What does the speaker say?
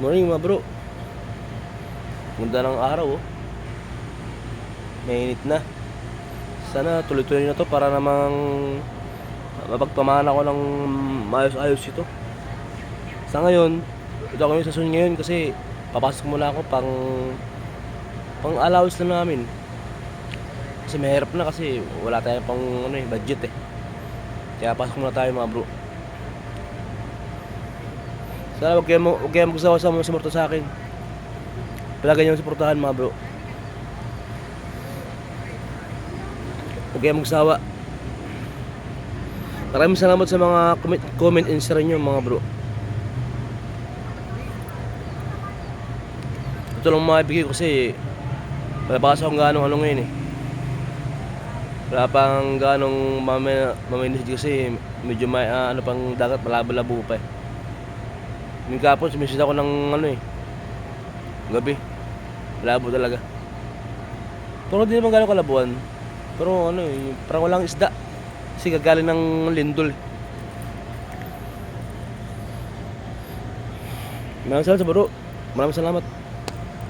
Morning mga bro. Ganda ng araw oh. Mainit na. Sana tuloy-tuloy na to para namang mapagpamahan ako ng maayos-ayos ito. Sa ngayon, ito ako yung sasun ngayon kasi papasok muna ako pang allowance na namin. Kasi mahirap na kasi wala tayong pang budget eh. Kaya pasok muna tayo mga bro. Sana huwag kayo magsawa sa mga sumurto sa akin. Palagi nyo suportahan mga bro. Huwag kayo magsawa. Maraming salamat sa mga comment and share nyo mga bro. Ito lang maibigay ko kasi wala pa kasi akong ganong ngayon eh. Wala pang ganong maminis kasi medyo may pang dagat malabo-labo pa eh. May kapon sumisid ako ng gabi. Malabo talaga. Pero di naman gano'ng kalabuan. Pero parang walang isda. Kasi gagaling ng lindol. Maraming salamat sa bro. Maraming salamat.